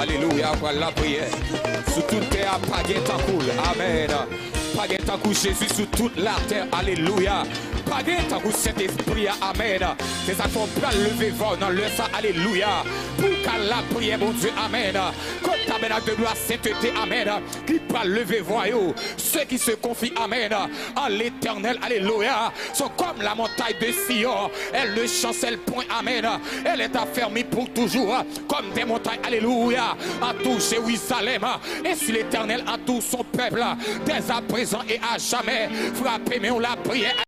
Alléluia, voilà la prière. Sous toute terre, pas de temps cool. Amen. Pas de temps cool, Jésus sous toute la terre. Alléluia. Pas de temps cool, Saint-Esprit. Amen. C'est ça qu'on peut lever fort dans le sang. Alléluia. Pour qu'à la prière, mon Dieu. Amen. Comme tabernacle de gloire, sainteté. Amen. Qui peut lever voyou. Ceux qui se confient. Amen. En l'éternel. Alléluia. Sont comme la montagne de Sion. Elle ne chancelle point. Amen. Elle est affermie pour toujours. Comme des montagnes. Alléluia. À tout Jérusalem. Et si l'éternel a tout son peuple. Dès à présent et à jamais. Frappez, mais on la prière.